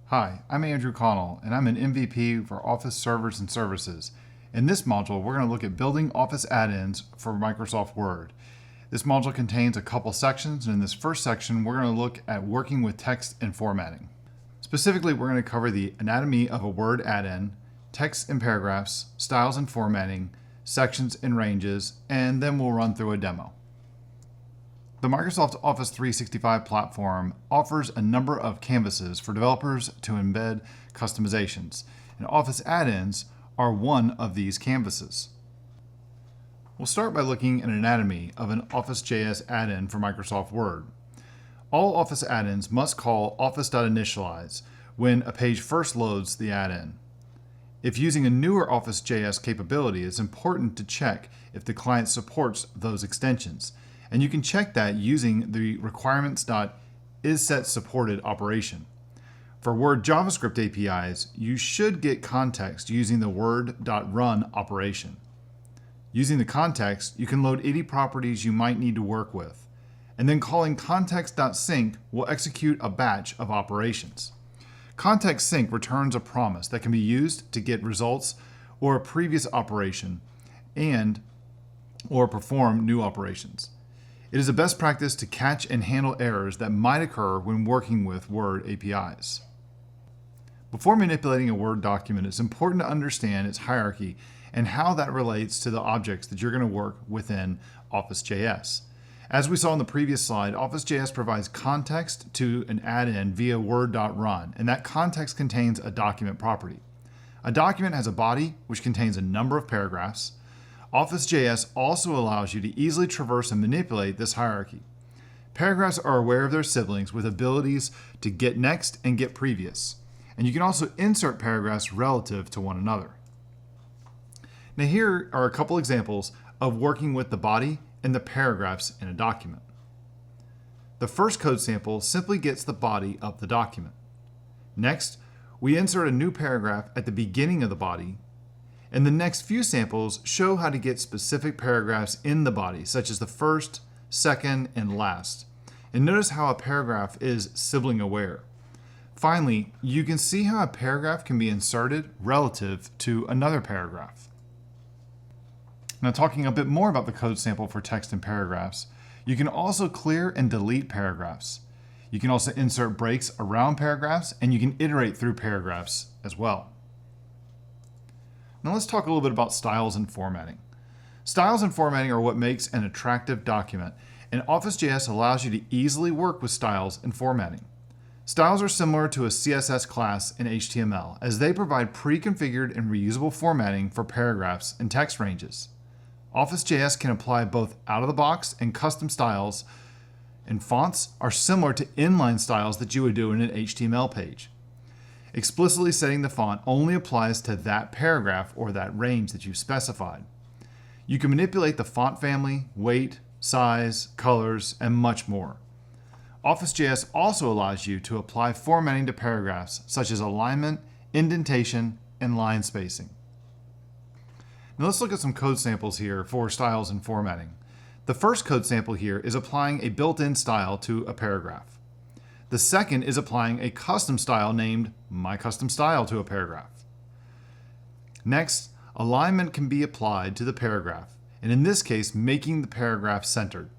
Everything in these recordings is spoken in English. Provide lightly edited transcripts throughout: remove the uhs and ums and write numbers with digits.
Hi, I'm Andrew Connell, and I'm an MVP for Office Servers and Services. In this module, we're going to look at building Office add-ins for Microsoft Word. This module contains a couple sections, and in this first section, we're going to look at working with text and formatting. Specifically, we're going to cover the anatomy of a Word add-in, text and paragraphs, styles and formatting, sections and ranges, and then we'll run through a demo. The Microsoft Office 365 platform offers a number of canvases for developers to embed customizations, and Office add-ins are one of these canvases. We'll start by looking at an anatomy of an Office.js add-in for Microsoft Word. All Office add-ins must call Office.initialize when a page first loads the add-in. If using a newer Office.js capability, it's important to check if the client supports those extensions. And you can check that using the requirements.isSetSupported operation. For Word JavaScript APIs, you should get context using the word.run operation. Using the context, you can load any properties you might need to work with. And then calling context.sync will execute a batch of operations. Context sync returns a promise that can be used to get results or a previous operation or perform new operations. It is a best practice to catch and handle errors that might occur when working with Word APIs. Before manipulating a Word document, it's important to understand its hierarchy and how that relates to the objects that you're going to work within Office.js. As we saw in the previous slide, Office.js provides context to an add-in via word.run, and that context contains a document property. A document has a body, which contains a number of paragraphs. Office.js also allows you to easily traverse and manipulate this hierarchy. Paragraphs are aware of their siblings with abilities to get next and get previous. And you can also insert paragraphs relative to one another. Now here are a couple examples of working with the body and the paragraphs in a document. The first code sample simply gets the body of the document. Next, we insert a new paragraph at the beginning of the body. And the next few samples show how to get specific paragraphs in the body, such as the first, second, and last. And notice how a paragraph is sibling aware. Finally, you can see how a paragraph can be inserted relative to another paragraph. Now, talking a bit more about the code sample for text and paragraphs, you can also clear and delete paragraphs. You can also insert breaks around paragraphs, and you can iterate through paragraphs as well. Now let's talk a little bit about styles and formatting. Styles and formatting are what makes an attractive document, and Office.js allows you to easily work with styles and formatting. Styles are similar to a CSS class in HTML, as they provide pre-configured and reusable formatting for paragraphs and text ranges. Office.js can apply both out-of-the-box and custom styles, and fonts are similar to inline styles that you would do in an HTML page. Explicitly setting the font only applies to that paragraph or that range that you've specified. You can manipulate the font family, weight, size, colors, and much more. Office.js also allows you to apply formatting to paragraphs such as alignment, indentation, and line spacing. Now let's look at some code samples here for styles and formatting. The first code sample here is applying a built-in style to a paragraph. The second is applying a custom style named MyCustomStyle to a paragraph. Next, alignment can be applied to the paragraph, and in this case, making the paragraph centered.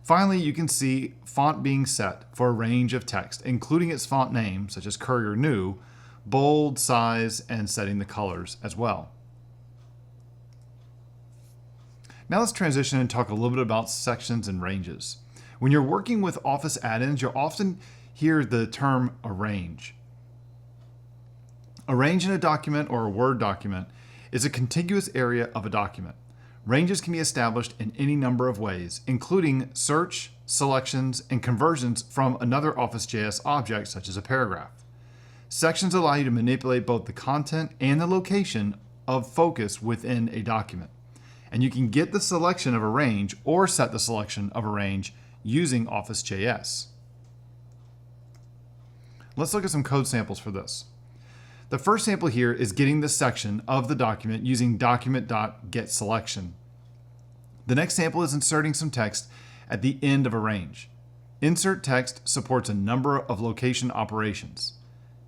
Finally, you can see font being set for a range of text, including its font name, such as Courier New, bold, size, and setting the colors as well. Now let's transition and talk a little bit about sections and ranges. When you're working with Office add-ins, you'll often hear the term arrange. A range in a document or a Word document is a contiguous area of a document. Ranges can be established in any number of ways, including search, selections, and conversions from another Office.js object, such as a paragraph. Sections allow you to manipulate both the content and the location of focus within a document. And you can get the selection of a range or set the selection of a range using Office.js. Let's look at some code samples for this. The first sample here is getting the section of the document using document.getSelection. The next sample is inserting some text at the end of a range. Insert text supports a number of location operations.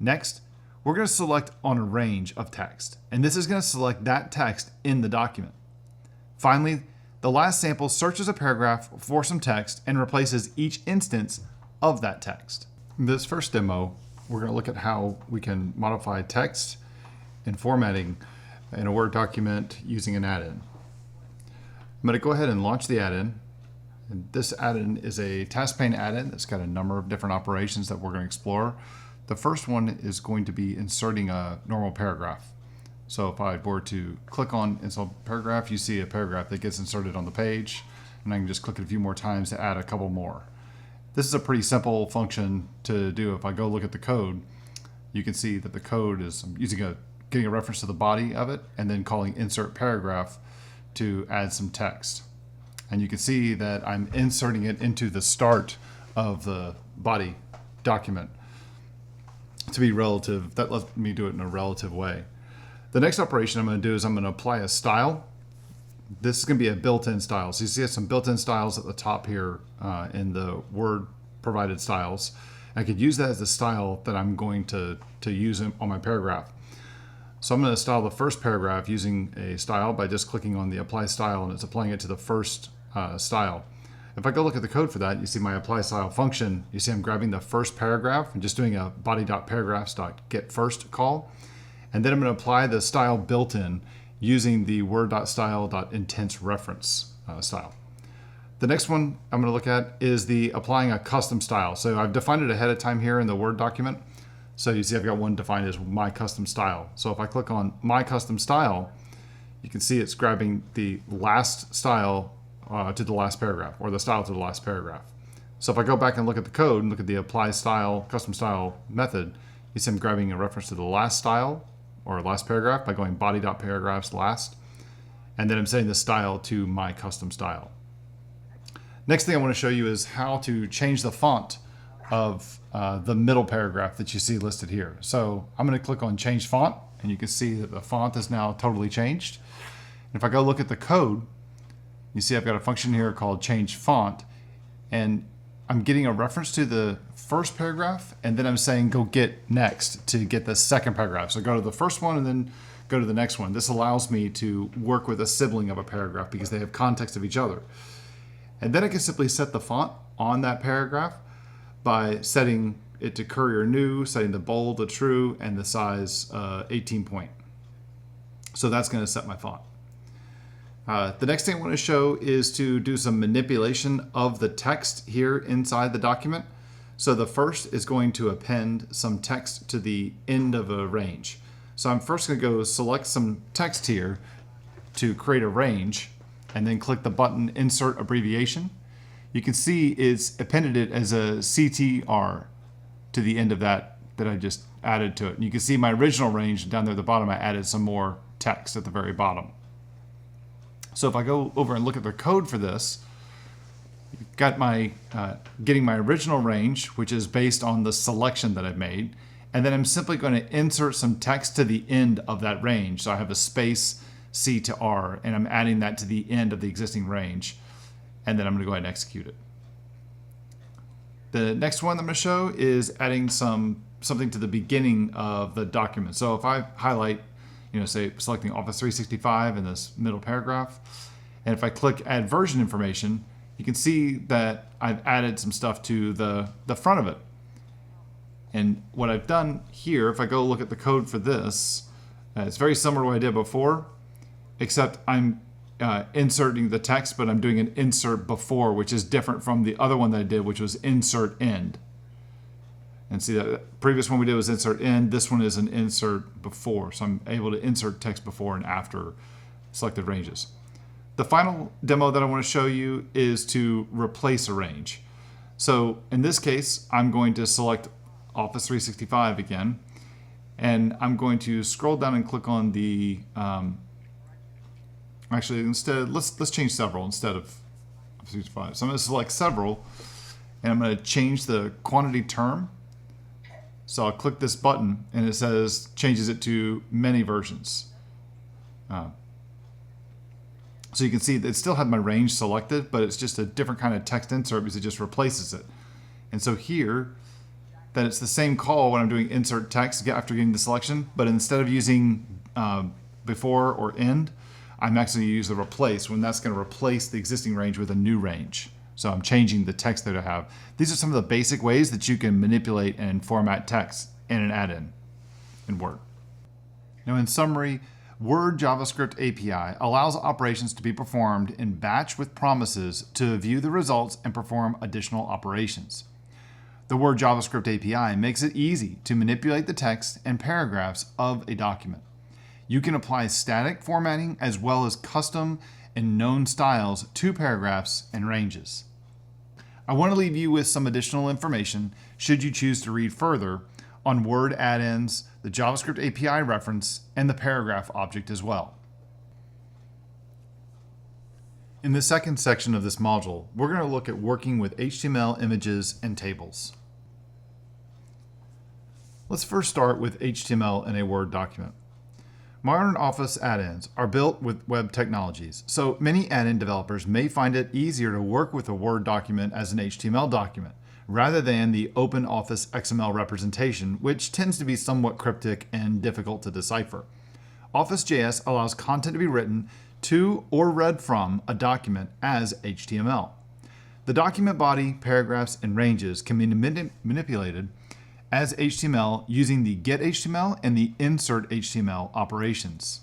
Next, we're going to select on a range of text, and this is going to select that text in the document. Finally, the last sample searches a paragraph for some text and replaces each instance of that text. In this first demo, we're going to look at how we can modify text and formatting in a Word document using an add-in. I'm going to go ahead and launch the add-in. And this add-in is a task pane add-in that's got a number of different operations that we're going to explore. The first one is going to be inserting a normal paragraph. So if I were to click on insert paragraph, you see a paragraph that gets inserted on the page, and I can just click it a few more times to add a couple more. This is a pretty simple function to do. If I go look at the code, you can see that the code is I'm getting a reference to the body of it and then calling insert paragraph to add some text. And you can see that I'm inserting it into the start of the body document to be relative. That lets me do it in a relative way. The next operation I'm going to do is I'm going to apply a style. This is going to be a built-in style. So you see some built-in styles at the top here in the Word provided styles. I could use that as the style that I'm going to use on my paragraph. So I'm going to style the first paragraph using a style by just clicking on the apply style, and it's applying it to the first style. If I go look at the code for that, you see my apply style function. You see I'm grabbing the first paragraph and just doing a body.paragraphs.getFirst call. And then I'm going to apply the style built in using the word.style.intenseReference style. The next one I'm going to look at is the applying a custom style. So I've defined it ahead of time here in the Word document. So you see I've got one defined as my custom style. So if I click on my custom style, you can see it's grabbing the last style to the last paragraph, or the style to the last paragraph. So if I go back and look at the code and look at the apply style, custom style method, you see I'm grabbing a reference to the last style or last paragraph by going body.paragraphs last, and then I'm setting the style to my custom style. Next thing I want to show you is how to change the font of the middle paragraph that you see listed here. So I'm going to click on change font, and you can see that the font is now totally changed. And if I go look at the code, you see I've got a function here called change font, and I'm getting a reference to the first paragraph, and then I'm saying go get next to get the second paragraph. So go to the first one and then go to the next one. This allows me to work with a sibling of a paragraph because they have context of each other. And then I can simply set the font on that paragraph by setting it to Courier New, setting the bold to true, and the size 18 point. So that's going to set my font. The next thing I want to show is to do some manipulation of the text here inside the document. So the first is going to append some text to the end of a range. So I'm first going to go select some text here to create a range, and then click the button Insert Abbreviation. You can see it's appended it as a CTR to the end of that I just added to it. And you can see my original range down there at the bottom, I added some more text at the very bottom. So if I go over and look at the code for this, you've got my getting my original range, which is based on the selection that I've made, and then I'm simply going to insert some text to the end of that range. So I have a space C to R, and I'm adding that to the end of the existing range, and then I'm going to go ahead and execute it. The next one I'm going to show is adding something to the beginning of the document. So if I highlight, say selecting Office 365 in this middle paragraph, and if I click Add Version Information, you can see that I've added some stuff to the front of it. And what I've done here, if I go look at the code for this, it's very similar to what I did before, except I'm inserting the text, but I'm doing an insert before, which is different from the other one that I did, which was insert end. And see that the previous one we did was insert end. This one is an insert before. So I'm able to insert text before and after selected ranges. The final demo that I want to show you is to replace a range. So in this case, I'm going to select Office 365 again, and I'm going to scroll down and click on the, actually instead, let's change several instead of Office 365. So I'm going to select several, and I'm going to change the quantity term. So I'll click this button, and it says, changes it to many versions. So you can see that it still had my range selected, but it's just a different kind of text insert because it just replaces it. And so here, that it's the same call when I'm doing insert text after getting the selection, but instead of using before or end, I'm actually going to use the replace when that's going to replace the existing range with a new range. So I'm changing the text that I have. These are some of the basic ways that you can manipulate and format text in an add-in in Word. Now, in summary, Word JavaScript API allows operations to be performed in batch with promises to view the results and perform additional operations. The Word JavaScript API makes it easy to manipulate the text and paragraphs of a document. You can apply static formatting as well as custom and known styles to paragraphs and ranges. I want to leave you with some additional information should you choose to read further on Word add-ins, the JavaScript API reference, and the paragraph object as well. In the second section of this module, we're going to look at working with HTML images and tables. Let's first start with HTML in a Word document. Modern Office add-ins are built with web technologies, so many add-in developers may find it easier to work with a Word document as an HTML document, rather than the open Office XML representation, which tends to be somewhat cryptic and difficult to decipher. Office.js allows content to be written to or read from a document as HTML. The document body, paragraphs, and ranges can be manipulated as HTML using the getHTML and the insertHTML operations.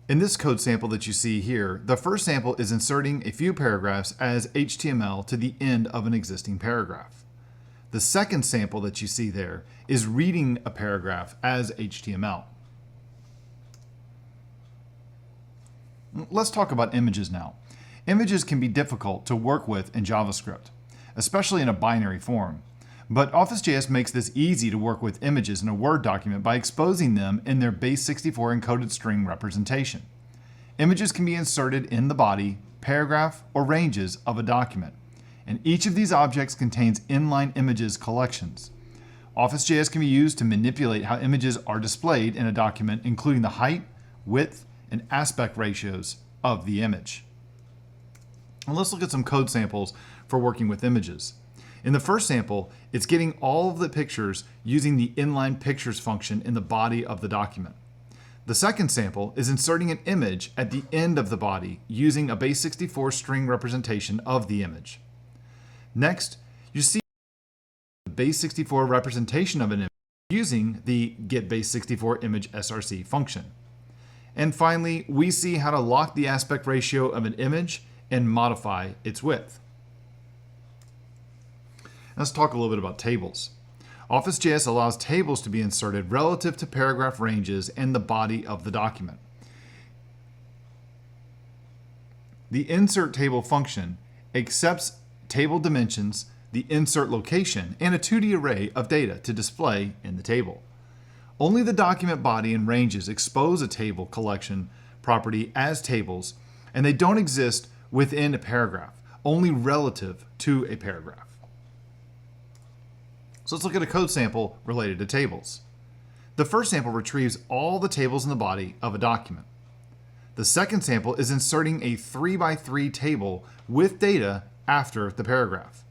In this code sample that you see here, the first sample is inserting a few paragraphs as HTML to the end of an existing paragraph. The second sample that you see there is reading a paragraph as HTML. Let's talk about images now. Images can be difficult to work with in JavaScript, especially in a binary form. But Office.js makes this easy to work with images in a Word document by exposing them in their base64 encoded string representation. Images can be inserted in the body, paragraph, or ranges of a document, and each of these objects contains inline images collections. Office.js can be used to manipulate how images are displayed in a document, including the height, width, and aspect ratios of the image. And let's look at some code samples for working with images. In the first sample, it's getting all of the pictures using the inline pictures function in the body of the document. The second sample is inserting an image at the end of the body using a base64 string representation of the image. Next, you see the base64 representation of an image using the getBase64ImageSRC function. And finally, we see how to lock the aspect ratio of an image and modify its width. Let's talk a little bit about tables. Office.js allows tables to be inserted relative to paragraph ranges and the body of the document. The insert table function accepts table dimensions, the insert location, and a 2D array of data to display in the table. Only the document body and ranges expose a table collection property as tables, and they don't exist within a paragraph, only relative to a paragraph. So let's look at a code sample related to tables. The first sample retrieves all the tables in the body of a document. The second sample is inserting a 3x3 table with data after the paragraph.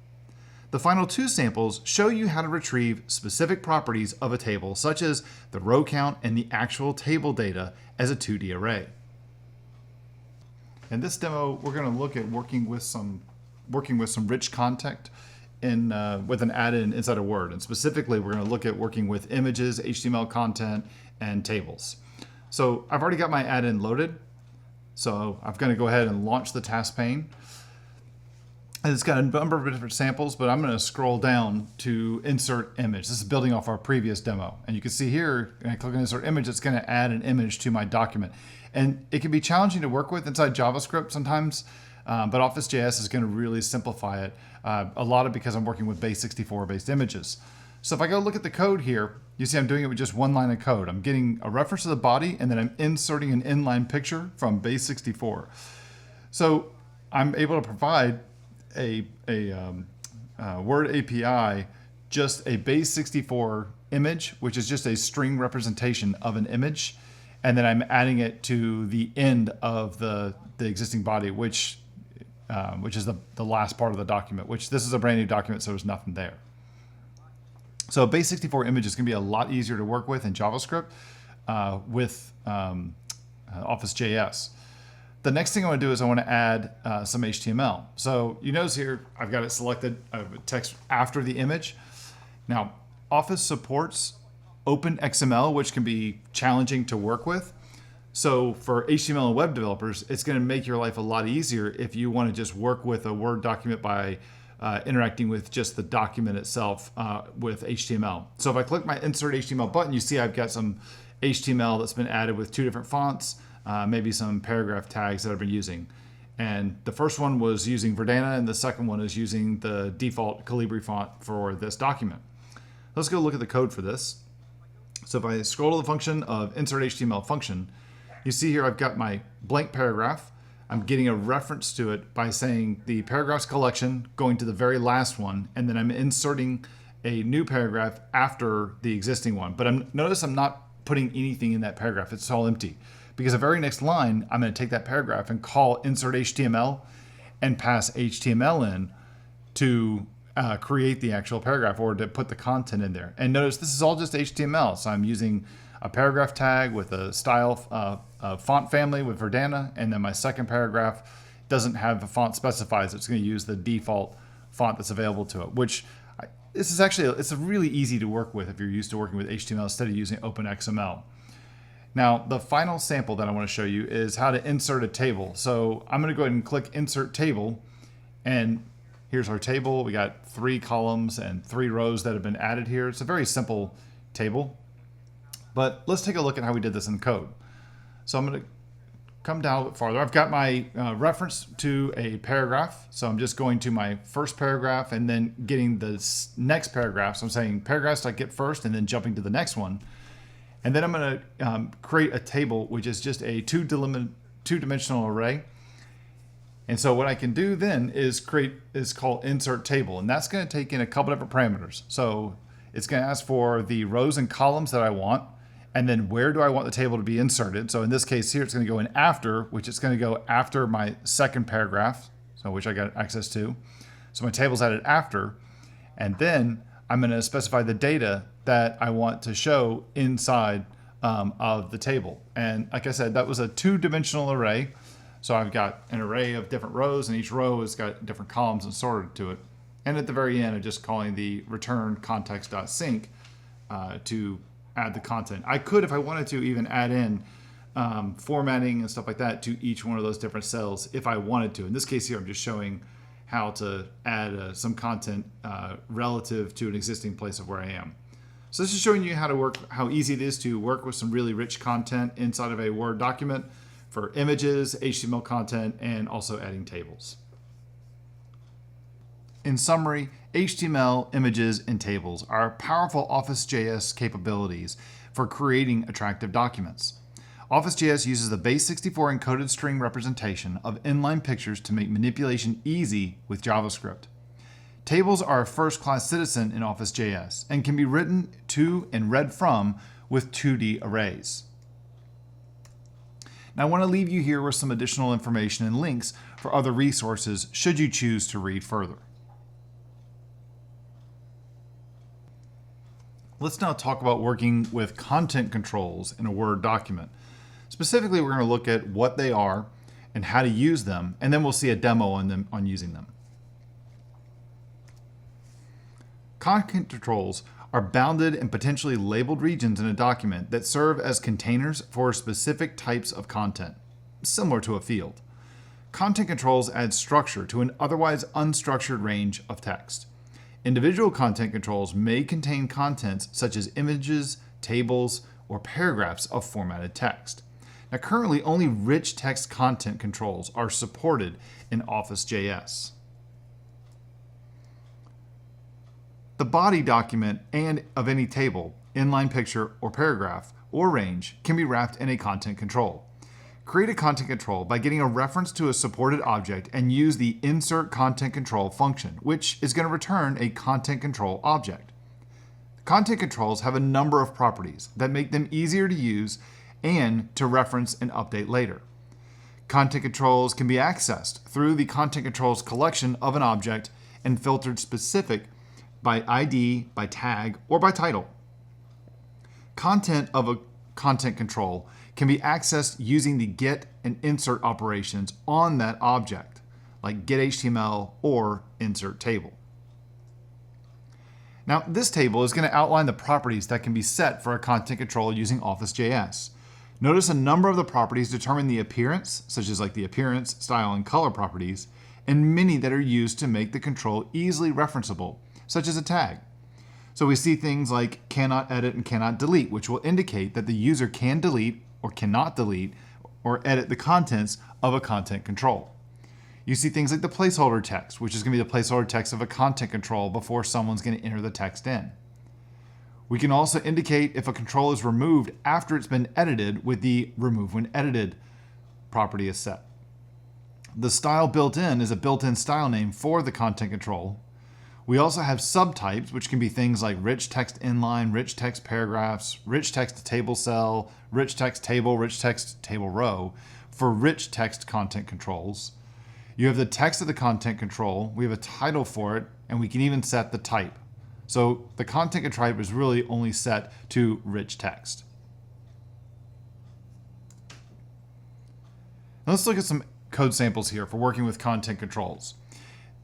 The final two samples show you how to retrieve specific properties of a table, such as the row count and the actual table data as a 2D array. In this demo, we're going to look at working with some rich content with an add-in inside of Word. And specifically, we're going to look at working with images, HTML content, and tables. So I've already got my add-in loaded. So I'm going to go ahead and launch the task pane. And it's got a number of different samples, but I'm going to scroll down to insert image. This is building off our previous demo. And you can see here, when I click on insert image, it's going to add an image to my document. And it can be challenging to work with inside JavaScript sometimes, but Office.js is going to really simplify it, a lot of because I'm working with base64 based images. So if I go look at the code here, you see I'm doing it with just one line of code. I'm getting a reference to the body, and then I'm inserting an inline picture from base64. So I'm able to provide a Word API, just a base64 image, which is just a string representation of an image, and then I'm adding it to the end of the existing body, which is the last part of the document, which this is a brand new document, so there's nothing there. So a base 64 image is going to be a lot easier to work with in JavaScript with Office.js. The next thing I want to do is I want to add some HTML. So you notice here I've got it selected text after the image. Now Office supports Open XML, which can be challenging to work with. So for HTML and web developers, it's going to make your life a lot easier if you want to just work with a Word document by interacting with just the document itself with HTML. So if I click my Insert HTML button, you see I've got some HTML that's been added with 2 different fonts, maybe some paragraph tags that I've been using. And the first one was using Verdana, and the second one is using the default Calibri font for this document. Let's go look at the code for this. So if I scroll to the function of Insert HTML function, you see here I've got my blank paragraph. I'm getting a reference to it by saying the paragraphs collection, going to the very last one, and then I'm inserting a new paragraph after the existing one. But notice I'm not putting anything in that paragraph. It's all empty. Because the very next line, I'm going to take that paragraph and call Insert HTML and pass HTML in to create the actual paragraph or to put the content in there. And notice this is all just HTML. So I'm using a paragraph tag with a style font family with Verdana, and then my second paragraph doesn't have a font specified, so it's going to use the default font that's available to it, which this is actually, it's really easy to work with if you're used to working with HTML instead of using OpenXML. Now, the final sample that I want to show you is how to insert a table. So I'm going to go ahead and click Insert Table, and here's our table. We got 3 columns and 3 rows that have been added here. It's a very simple table. But let's take a look at how we did this in code. So I'm going to come down a bit farther. I've got my reference to a paragraph. So I'm just going to my first paragraph and then getting the next paragraph. So I'm saying paragraphs I get first and then jumping to the next one. And then I'm going to create a table, which is just a two-dimensional array. And so what I can do then is call Insert Table. And that's going to take in a couple different parameters. So it's going to ask for the rows and columns that I want. And then where do I want the table to be inserted? So in this case here, it's going to go in after, which is going to go after my second paragraph, so which I got access to. So my table's added after. And then I'm going to specify the data that I want to show inside of the table. And like I said, that was a 2-dimensional array. So I've got an array of different rows, and each row has got different columns and sorted to it. And at the very end, I'm just calling the return context.sync to add the content. I could, if I wanted to, even add in formatting and stuff like that to each one of those different cells if I wanted to. In this case here, I'm just showing how to add some content relative to an existing place of where I am. So this is showing you how easy it is to work with some really rich content inside of a Word document for images, HTML content, and also adding tables. In summary, HTML, images, and tables are powerful Office.js capabilities for creating attractive documents. Office.js uses the base 64 encoded string representation of inline pictures to make manipulation easy with JavaScript. Tables are a first-class citizen in Office.js and can be written to and read from with 2D arrays. Now I want to leave you here with some additional information and links for other resources should you choose to read further. Let's now talk about working with content controls in a Word document. Specifically, we're going to look at what they are and how to use them, and then we'll see a demo on using them. Content controls are bounded and potentially labeled regions in a document that serve as containers for specific types of content, similar to a field. Content controls add structure to an otherwise unstructured range of text. Individual content controls may contain contents such as images, tables, or paragraphs of formatted text. Now, currently, only rich text content controls are supported in Office.js. The body document and of any table, inline picture, or paragraph, or range can be wrapped in a content control. Create a content control by getting a reference to a supported object and use the insert content control function, which is going to return a content control object. Content controls have a number of properties that make them easier to use and to reference and update later. Content controls can be accessed through the content controls collection of an object and filtered specific by ID, by tag, or by title. Content of a content control can be accessed using the get and insert operations on that object, like get HTML or insert table. Now, this table is going to outline the properties that can be set for a content control using Office.js. Notice a number of the properties determine the appearance, such as like the appearance, style, and color properties, and many that are used to make the control easily referenceable, such as a tag. So we see things like cannot edit and cannot delete, which will indicate that the user can delete or cannot delete or edit the contents of a content control. You see things like the placeholder text, which is going to be the placeholder text of a content control before someone's going to enter the text in. We can also indicate if a control is removed after it's been edited with the remove when edited property is set. The style built in is a built-in style name for the content control. We also have subtypes, which can be things like rich text inline, rich text paragraphs, rich text table cell, rich text table row for rich text content controls. You have the text of the content control, we have a title for it, and we can even set the type. So the content control is really only set to rich text. Now let's look at some code samples here for working with content controls.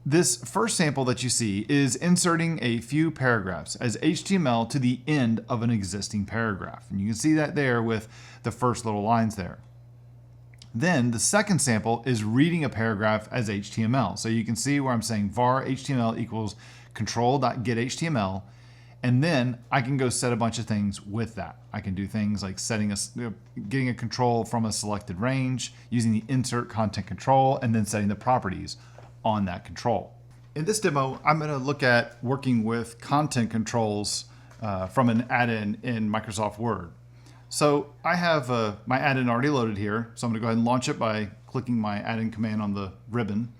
This first sample that you see is inserting a few paragraphs as HTML to the end of an existing paragraph. And you can see that there with the first little lines there. Then the second sample is reading a paragraph as HTML. So you can see where I'm saying var HTML equals control.getHTML, and then I can go set a bunch of things with that. I can do things like getting a control from a selected range, using the insert content control, and then setting the properties on that control. In this demo, I'm going to look at working with content controls from an add-in in Microsoft Word. So I have my add-in already loaded here, so I'm going to go ahead and launch it by clicking my add-in command on the ribbon.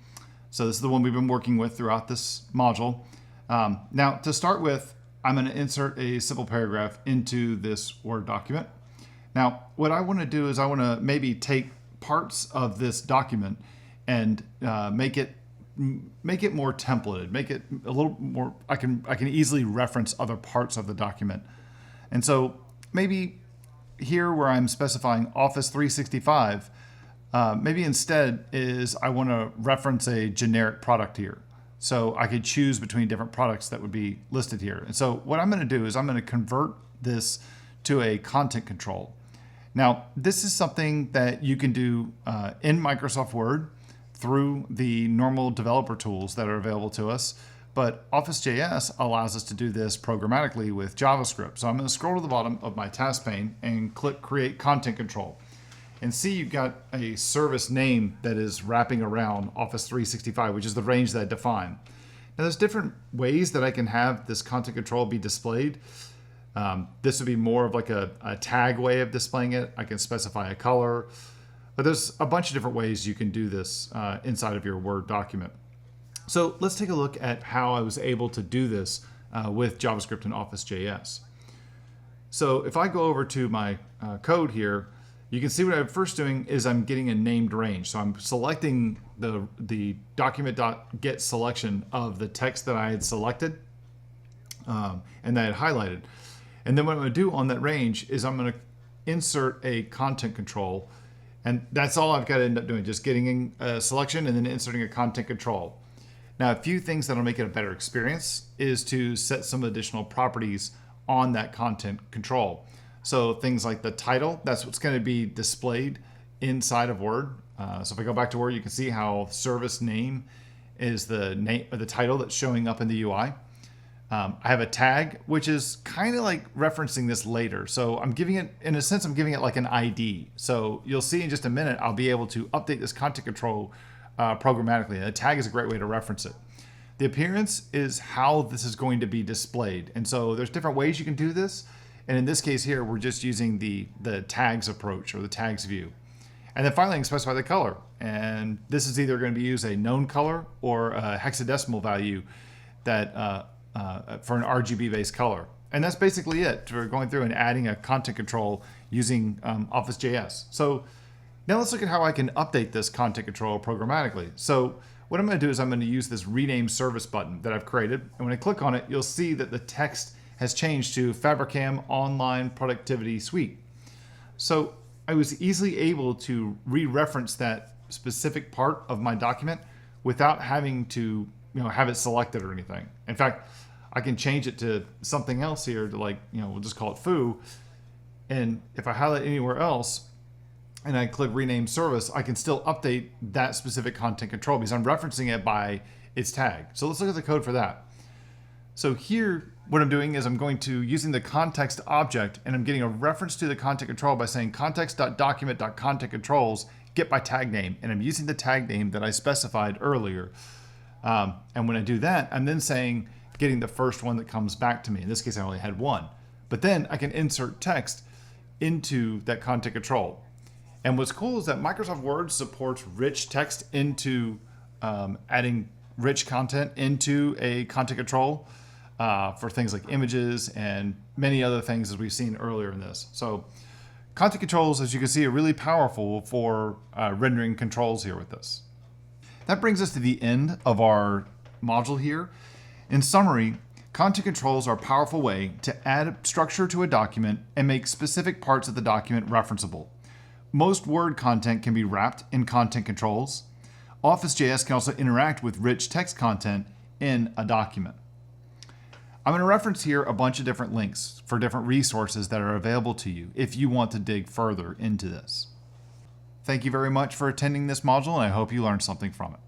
So this is the one we've been working with throughout this module. Now, to start with, I'm going to insert a simple paragraph into this Word document. Now, what I want to do is I want to maybe take parts of this document and make it more templated, make it a little more, I can easily reference other parts of the document. And so maybe here where I'm specifying Office 365, maybe instead is I want to reference a generic product here. So I could choose between different products that would be listed here. And so what I'm going to do is I'm going to convert this to a content control. Now, this is something that you can do in Microsoft Word through the normal developer tools that are available to us, but Office.js allows us to do this programmatically with JavaScript. So I'm going to scroll to the bottom of my task pane and click Create Content Control. And see you've got a service name that is wrapping around Office 365, which is the range that I define. Now there's different ways that I can have this content control be displayed. This would be more of like a tag way of displaying it. I can specify a color, but there's a bunch of different ways you can do this inside of your Word document. So let's take a look at how I was able to do this with JavaScript and Office.js. So if I go over to my code here, you can see what I'm first doing is I'm getting a named range. So I'm selecting the document.get selection of the text that I had selected and that I had highlighted. And then what I'm going to do on that range is I'm going to insert a content control. And that's all I've got to end up doing, just getting a selection and then inserting a content control. Now, a few things that'll make it a better experience is to set some additional properties on that content control. So things like the title, that's what's going to be displayed inside of Word. So if I go back to Word, you can see how service name is the name or the title that's showing up in the UI. I have a tag, which is kind of like referencing this later. So I'm giving it, in a sense, I'm giving it like an ID. So you'll see in just a minute, I'll be able to update this content control programmatically. And a tag is a great way to reference it. The appearance is how this is going to be displayed. And so there's different ways you can do this. And in this case here, we're just using the tags approach or the tags view. And then finally, I can specify the color. And this is either going to use a known color or a hexadecimal value that for an RGB-based color. And that's basically it for going through and adding a content control using Office.js. So now let's look at how I can update this content control programmatically. So what I'm going to do is I'm going to use this rename service button that I've created. And when I click on it, you'll see that the text has changed to Fabricam Online Productivity Suite. So I was easily able to re-reference that specific part of my document without having to have it selected or anything. In fact, I can change it to something else here to we'll just call it foo. And if I highlight anywhere else and I click rename service, I can still update that specific content control because I'm referencing it by its tag. So let's look at the code for that. So here, what I'm doing is I'm going to using the context object, and I'm getting a reference to the content control by saying context.document.contentControls get by tag name. And I'm using the tag name that I specified earlier. And when I do that, I'm then saying, getting the first one that comes back to me. In this case, I only had one. But then I can insert text into that content control. And what's cool is that Microsoft Word supports rich text into adding rich content into a content control for things like images and many other things as we've seen earlier in this. So content controls, as you can see, are really powerful for rendering controls here with this. That brings us to the end of our module here. In summary, content controls are a powerful way to add structure to a document and make specific parts of the document referenceable. Most Word content can be wrapped in content controls. Office.js can also interact with rich text content in a document. I'm going to reference here a bunch of different links for different resources that are available to you if you want to dig further into this. Thank you very much for attending this module, and I hope you learned something from it.